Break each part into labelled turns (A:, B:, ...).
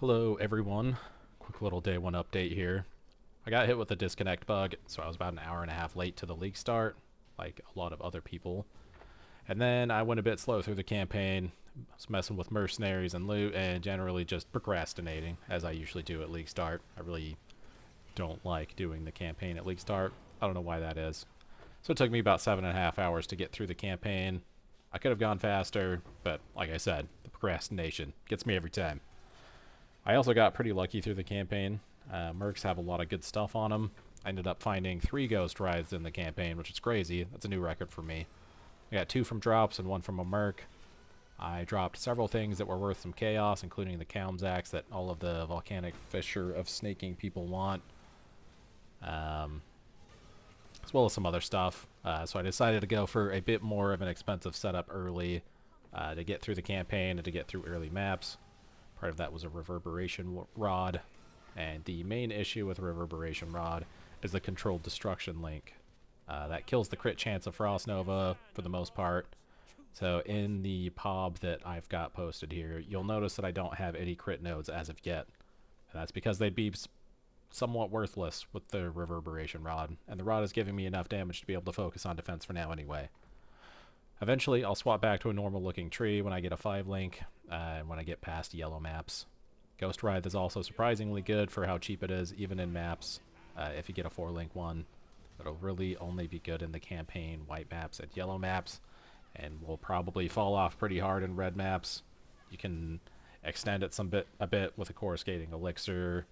A: Hello everyone, quick little day one update here. I got hit with a disconnect bug, so I was about an hour and a half late to the league start, like a lot of other people. And then I went a bit slow through the campaign, was messing with mercenaries and loot, and generally just procrastinating, as I usually do at league start. I really don't like doing the campaign at league start. I don't know why that is. So it took me about 7.5 hours to get through the campaign. I could have gone faster, but like I said, the procrastination gets me every time. I also got pretty lucky through the campaign. Mercs have a lot of good stuff on them. I ended up finding 3 ghost rides in the campaign, which is crazy. That's a new record for me. I got 2 from drops and 1 from a merc. I dropped several things that were worth some chaos, including the Calm's axe that all of the volcanic fissure of snaking people want, as well as some other stuff. So I decided to go for a bit more of an expensive setup early to get through the campaign and to get through early maps. Part of that was a reverberation rod, and the main issue with reverberation rod is the controlled destruction link. That kills the crit chance of Frost Nova for the most part. So in the POB that I've got posted here, you'll notice that I don't have any crit nodes as of yet. And that's because they'd be somewhat worthless with the reverberation rod, and the rod is giving me enough damage to be able to focus on defense for now anyway. Eventually, I'll swap back to a normal looking tree when I get a 5 link, and when I get past yellow maps. Ghost Ride is also surprisingly good for how cheap it is, even in maps. If you get a 4 link one, it'll really only be good in the campaign white maps and yellow maps, and will probably fall off pretty hard in red maps. You can extend it a bit with a coruscating elixir,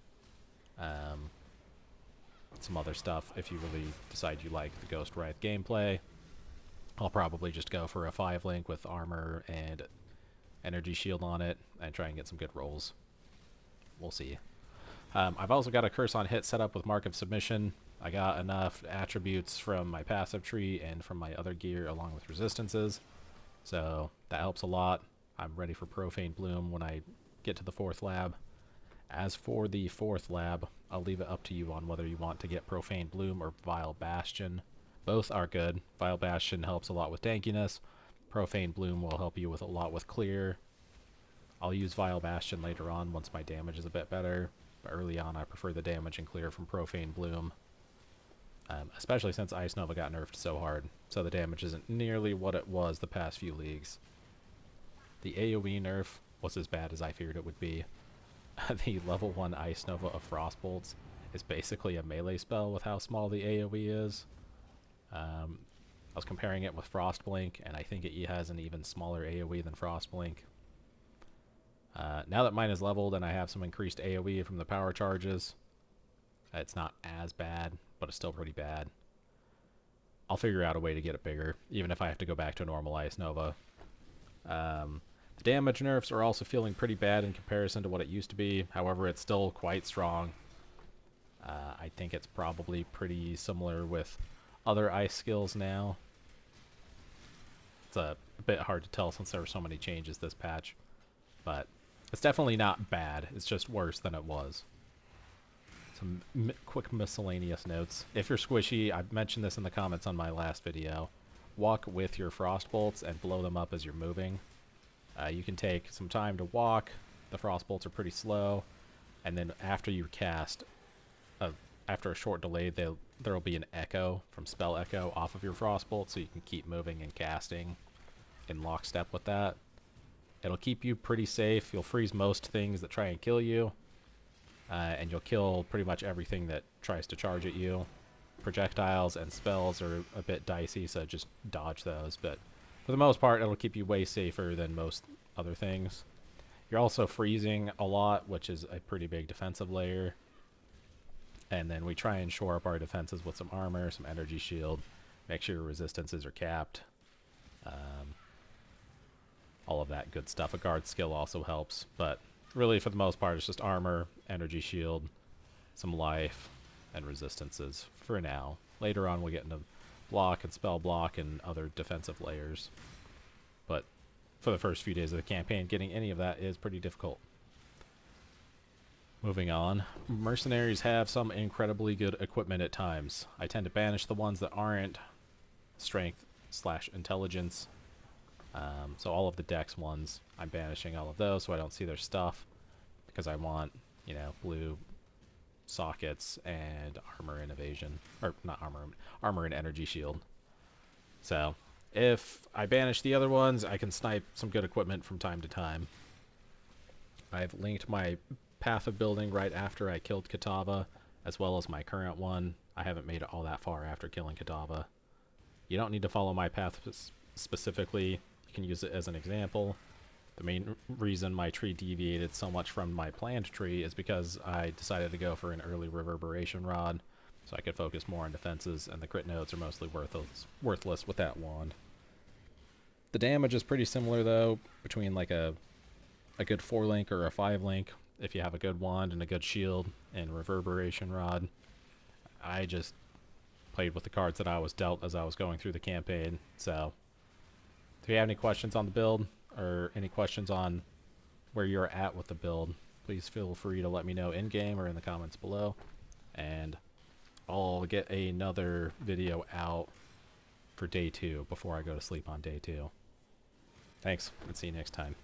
A: some other stuff if you really decide you like the Ghost Ride gameplay. I'll probably just go for a 5 link with armor and energy shield on it and try and get some good rolls. We'll see. I've also got a curse on hit set up with Mark of Submission. I got enough attributes from my passive tree and from my other gear along with resistances, so that helps a lot. I'm ready for Profane Bloom when I get to the 4th lab. As for the 4th lab, I'll leave it up to you on whether you want to get Profane Bloom or Vile Bastion. Both are good. Vile Bastion helps a lot with tankiness. Profane Bloom will help you with a lot with clear. I'll use Vile Bastion later on once my damage is a bit better, but early on I prefer the damage and clear from Profane Bloom. Especially since Ice Nova got nerfed so hard, so the damage isn't nearly what it was the past few leagues. The AoE nerf was as bad as I feared it would be. The level 1 Ice Nova of Frostbolts is basically a melee spell with how small the AoE is. I was comparing it with Frostblink, and I think it has an even smaller AoE than Frostblink. Now that mine is leveled and I have some increased AoE from the power charges, it's not as bad, but it's still pretty bad. I'll figure out a way to get it bigger, even if I have to go back to normal Ice Nova. The damage nerfs are also feeling pretty bad in comparison to what it used to be. However, it's still quite strong. I think it's probably pretty similar with other ice skills now. It's a bit hard to tell since there were so many changes this patch, but it's definitely not bad. It's just worse than it was. Some quick miscellaneous notes. If you're squishy, I've mentioned this in the comments on my last video, walk with your frost bolts and blow them up as you're moving. You can take some time to walk. The frost bolts are pretty slow, and then after you cast, after a short delay, there will be an echo from spell echo off of your frostbolt, so you can keep moving and casting in lockstep with that. It'll keep you pretty safe. You'll freeze most things that try and kill you, and you'll kill pretty much everything that tries to charge at you. Projectiles and spells are a bit dicey, so just dodge those, but for the most part, it'll keep you way safer than most other things. You're also freezing a lot, which is a pretty big defensive layer. And then we try and shore up our defenses with some armor, some energy shield, make sure your resistances are capped. All of that good stuff. A guard skill also helps, but really for the most part it's just armor, energy shield, some life, and resistances for now. Later on we'll get into block and spell block and other defensive layers. But for the first few days of the campaign, getting any of that is pretty difficult. Moving on, mercenaries have some incredibly good equipment at times. I tend to banish the ones that aren't strength/intelligence. So all of the dex ones, I'm banishing all of those so I don't see their stuff. because I want, you know, blue sockets and armor and evasion, or not armor, armor and energy shield. So if I banish the other ones, I can snipe some good equipment from time to time. I've linked my path of building right after I killed Kitava, as well as my current one. I haven't made it all that far after killing Kitava. You don't need to follow my path specifically. You can use it as an example. The main reason my tree deviated so much from my planned tree is because I decided to go for an early reverberation rod, so I could focus more on defenses, and the crit nodes are mostly worthless with that wand. The damage is pretty similar though, between like a good 4-link or a 5-link if you have a good wand and a good shield and reverberation rod. I just played with the cards that I was dealt as I was going through the campaign. So if you have any questions on the build or any questions on where you're at with the build, please feel free to let me know in game or in the comments below, and I'll get another video out for day 2 before I go to sleep on day 2. Thanks, and see you next time.